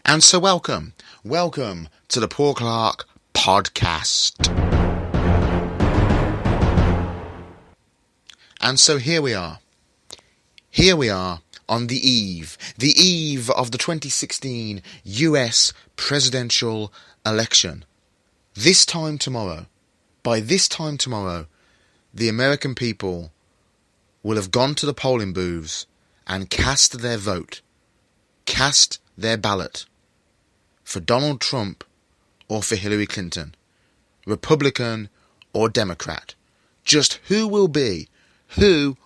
And so welcome to the Paul Clark podcast. And so here we are on the eve of the 2016 US presidential election. By this time tomorrow, the American people will have gone to the polling booths and cast their vote, cast their ballot for Donald Trump or for Hillary Clinton, Republican or Democrat. Just who will be the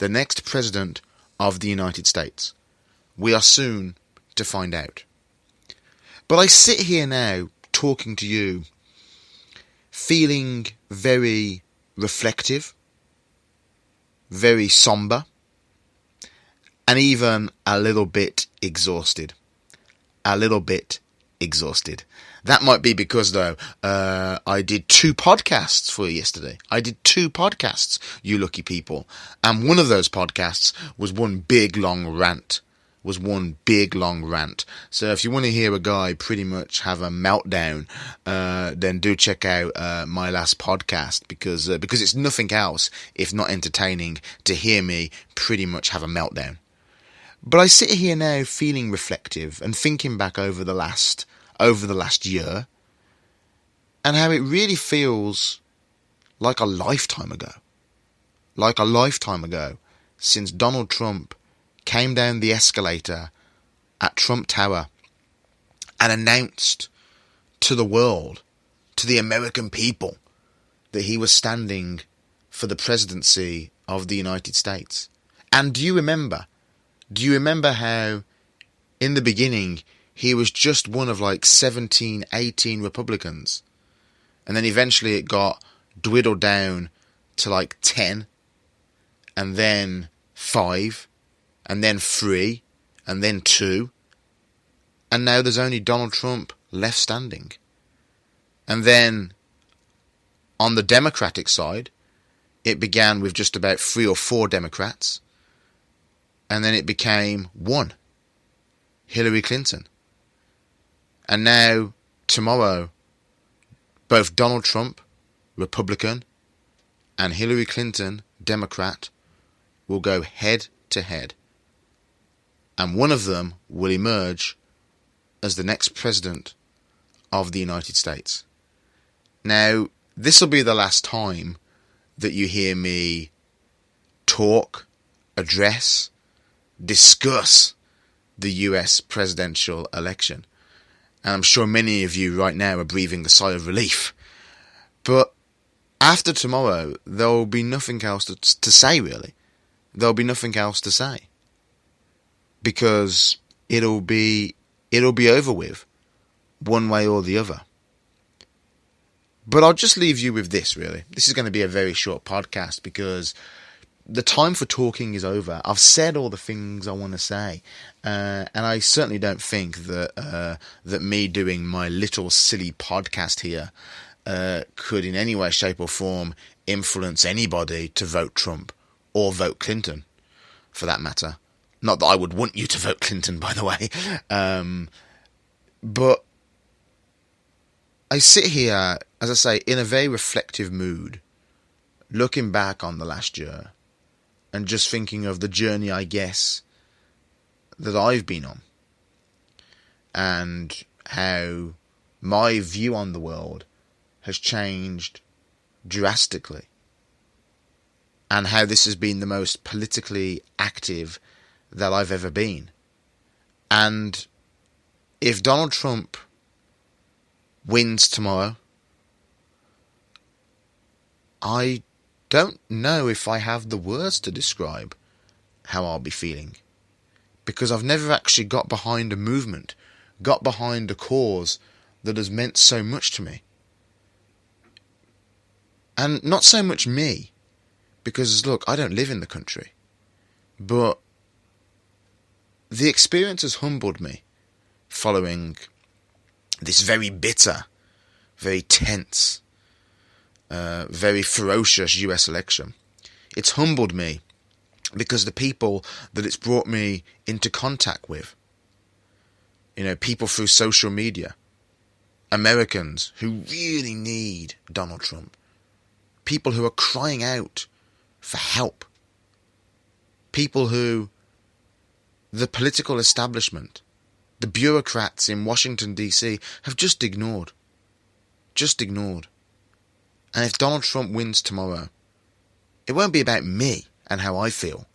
next president of the United States? We are soon to find out. But I sit here now talking to you, feeling very reflective, very somber, and even a little bit exhausted. That might be because, though, I did 2 podcasts for you yesterday. You lucky people. And one of those podcasts was one big long rant. So if you want to hear a guy pretty much have a meltdown, then do check out my last podcast, because it's nothing else if not entertaining to hear me pretty much have a meltdown. But I sit here now feeling reflective and thinking back over the last year, and how it really feels like a lifetime ago since Donald Trump came down the escalator at Trump Tower and announced to the world, to the American people, that he was standing for the presidency of the United States. And do you remember how in the beginning he was just one of like 17, 18 Republicans, and then eventually it got dwindled down to like 10, and then 5, and then 3, and then 2, and now there's only Donald Trump left standing. And then on the Democratic side, it began with just about 3 or 4 Democrats, and then it became 1, Hillary Clinton. And now, tomorrow, both Donald Trump, Republican, and Hillary Clinton, Democrat, will go head to head. And one of them will emerge as the next president of the United States. Now, this will be the last time that you hear me talk, address, discuss the US presidential election. And I'm sure many of you right now are breathing a sigh of relief. But after tomorrow, there will be nothing else to say, really. There will be nothing else to say. Because it'll be over with, one way or the other. But I'll just leave you with this, really. This is going to be a very short podcast, because the time for talking is over. I've said all the things I want to say, and I certainly don't think that me doing my little silly podcast here could in any way, shape or form influence anybody to vote Trump or vote Clinton, for that matter. Not that I would want you to vote Clinton, by the way. But I sit here, as I say, in a very reflective mood, looking back on the last year, and just thinking of the journey, I guess, that I've been on. And how my view on the world has changed drastically. And how this has been the most politically active that I've ever been. And if Donald Trump wins tomorrow, I don't know if I have the words to describe how I'll be feeling, because I've never actually got behind a movement, got behind a cause that has meant so much to me. And not so much me, because look, I don't live in the country, but the experience has humbled me following this very bitter, very tense, very ferocious US election. It's humbled me because the people that it's brought me into contact with, people through social media, Americans who really need Donald Trump, people who are crying out for help, people who the political establishment, the bureaucrats in Washington, D.C. have just ignored. Just ignored. And if Donald Trump wins tomorrow, it won't be about me and how I feel,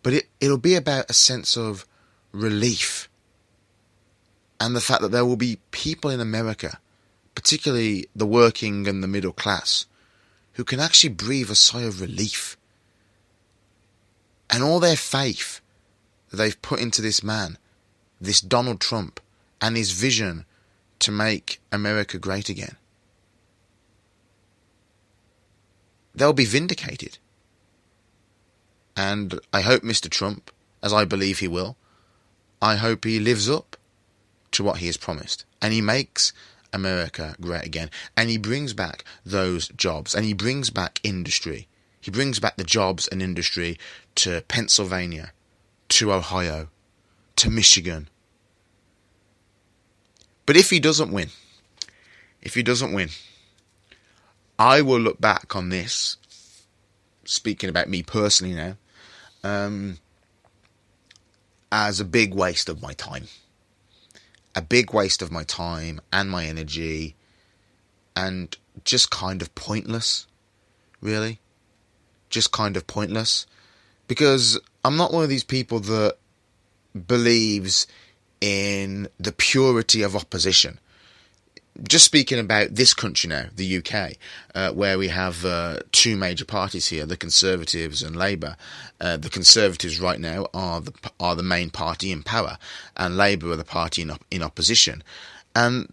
but it'll be about a sense of relief and the fact that there will be people in America, particularly the working and the middle class, who can actually breathe a sigh of relief. And all their faith that they've put into this man, this Donald Trump, and his vision to make America great again, they'll be vindicated. And I hope Mr. Trump, as I believe he will, I hope he lives up to what he has promised. And he makes America great again. And he brings back those jobs. And he brings back industry. He brings back the jobs and industry to Pennsylvania, to Ohio, to Michigan. But if he doesn't win, I will look back on this, speaking about me personally now, as a big waste of my time. A big waste of my time and my energy, and just kind of pointless, really. Just kind of pointless. Because I'm not one of these people that believes in the purity of opposition. Just speaking about this country now, the UK, where we have two major parties here, the Conservatives and Labour. The Conservatives right now are the main party in power, and Labour are the party in opposition. And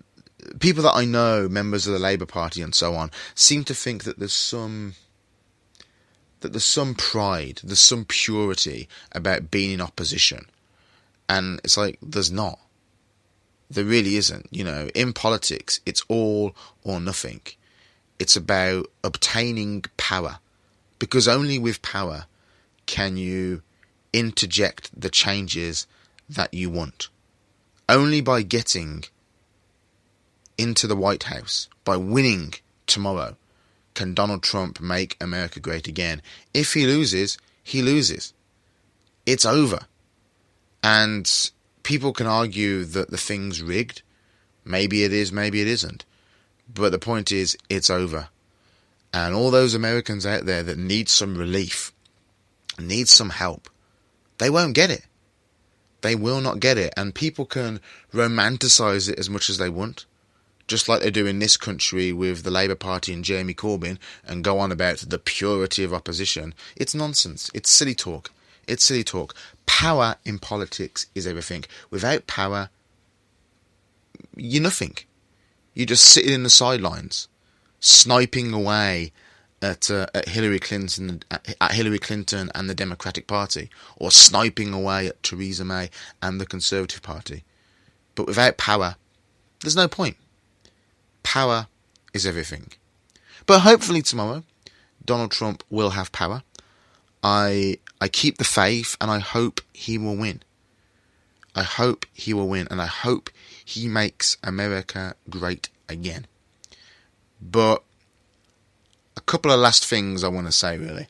people that I know, members of the Labour Party and so on, seem to think that there's some pride, there's some purity about being in opposition. And it's like, there's not. There really isn't. In politics, it's all or nothing. It's about obtaining power. Because only with power can you interject the changes that you want. Only by getting into the White House, by winning tomorrow, can Donald Trump make America great again. If he loses, he loses. It's over. And people can argue that the thing's rigged. Maybe it is, maybe it isn't. But the point is, it's over. And all those Americans out there that need some relief, need some help, they won't get it. They will not get it. And people can romanticize it as much as they want, just like they do in this country with the Labour Party and Jeremy Corbyn, and go on about the purity of opposition. It's nonsense. It's silly talk. It's silly talk. Power in politics is everything. Without power, you're nothing. You're just sitting in the sidelines, sniping away at Hillary Clinton, and the Democratic Party, or sniping away at Theresa May and the Conservative Party. But without power, there's no point. Power is everything. But hopefully tomorrow, Donald Trump will have power. I keep the faith, and I hope he will win. I hope he will win, and I hope he makes America great again. But a couple of last things I want to say, really.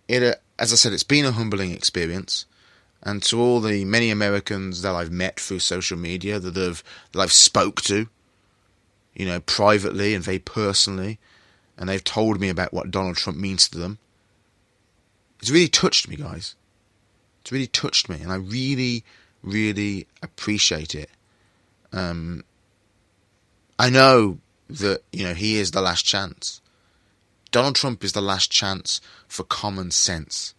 As I said, it's been a humbling experience, and to all the many Americans that I've met through social media, that I've spoke to, privately and very personally, and they've told me about what Donald Trump means to them. It's really touched me, guys. It's really touched me, and I really, really appreciate it. I know that, he is the last chance. Donald Trump is the last chance for common sense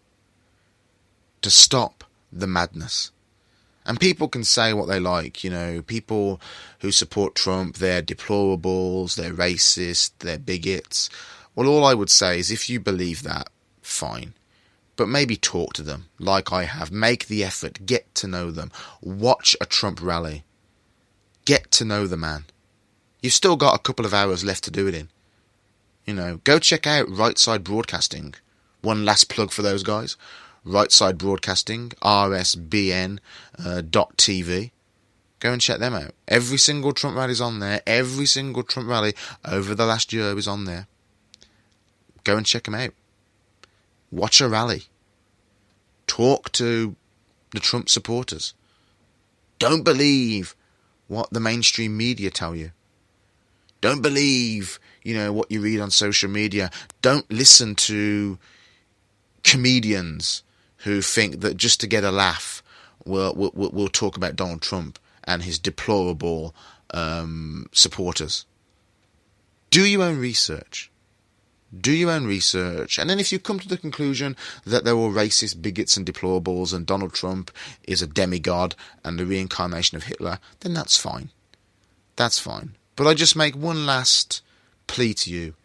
to stop the madness. And people can say what they like, people who support Trump, they're deplorables, they're racist, they're bigots. Well, all I would say is, if you believe that, fine. But maybe talk to them, like I have. Make the effort, get to know them. Watch a Trump rally. Get to know the man. You've still got a couple of hours left to do it in. Go check out Right Side Broadcasting. One last plug for those guys. Right Side Broadcasting, rsbn.tv. Go and check them out. Every single Trump rally's on there. Every single Trump rally over the last year is on there. Go and check them out. Watch a rally. Talk to the Trump supporters. Don't believe what the mainstream media tell you. Don't believe, what you read on social media. Don't listen to comedians who think that just to get a laugh, we'll talk about Donald Trump and his deplorable supporters. Do your own research. Do your own research. And then if you come to the conclusion that they're all racist, bigots and deplorables and Donald Trump is a demigod and the reincarnation of Hitler, then that's fine. That's fine. But I just make one last plea to you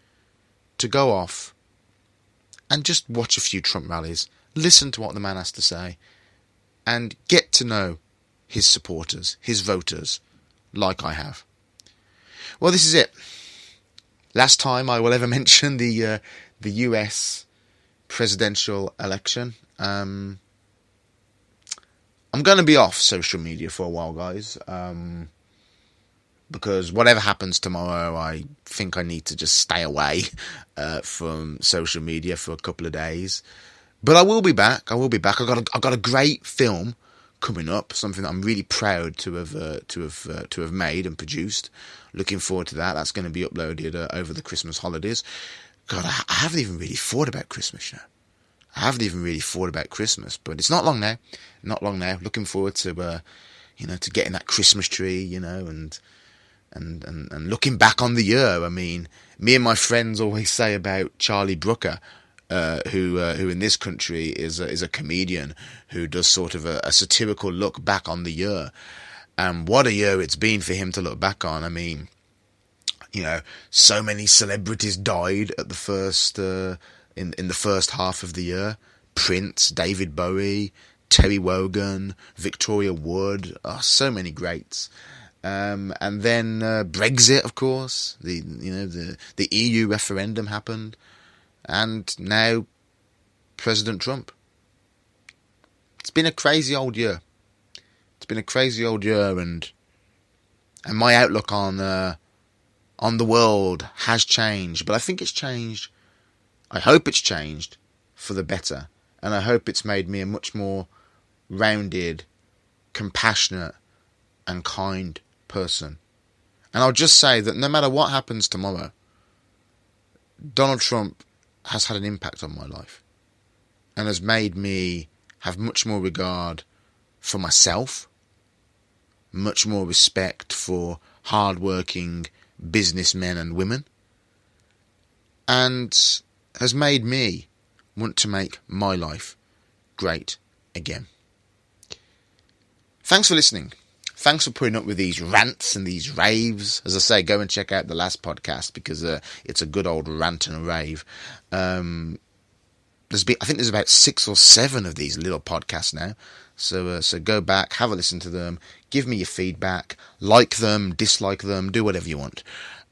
to go off and just watch a few Trump rallies, listen to what the man has to say, and get to know his supporters, his voters, like I have. Well, this is it. Last time I will ever mention the US presidential election. I'm going to be off social media for a while, guys, because whatever happens tomorrow, I think I need to just stay away from social media for a couple of days. But I will be back. I've got a great film coming up, something that I'm really proud to have made and produced. Looking forward to that. That's going to be uploaded over the Christmas holidays. God, I haven't even really thought about Christmas, I haven't even really thought about Christmas, but it's not long now. Not long now. Looking forward to to getting that Christmas tree, and looking back on the year. I mean, me and my friends always say about Charlie Brooker, who in this country is a comedian who does sort of a satirical look back on the year. And what a year it's been for him to look back on. I mean, so many celebrities died at the first in the first half of the year. Prince, David Bowie, Terry Wogan, Victoria Wood, so many greats. And then Brexit, of course. The EU referendum happened. And now President Trump. It's been a crazy old year. And my outlook on the world has changed. But I think it's changed. I hope it's changed for the better. And I hope it's made me a much more rounded, compassionate and kind person. And I'll just say that no matter what happens tomorrow, Donald Trump has had an impact on my life and has made me have much more regard for myself, much more respect for hard-working businessmen and women, and has made me want to make my life great again. Thanks for listening. Thanks for putting up with these rants and these raves. As I say, go and check out the last podcast because it's a good old rant and a rave. I think there's about 6 or 7 of these little podcasts now. So go back, have a listen to them, give me your feedback, like them, dislike them, do whatever you want.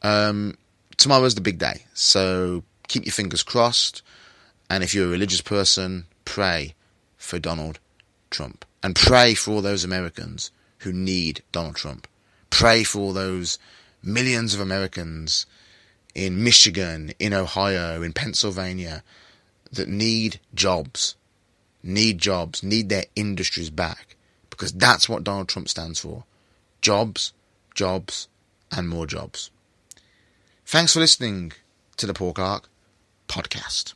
Tomorrow's the big day, so keep your fingers crossed. And if you're a religious person, pray for Donald Trump. And pray for all those Americans who need Donald Trump. Pray for all those millions of Americans in Michigan, in Ohio, in Pennsylvania that need jobs, need their industries back. Because that's what Donald Trump stands for. Jobs, jobs, and more jobs. Thanks for listening to the Paul Clark Podcast.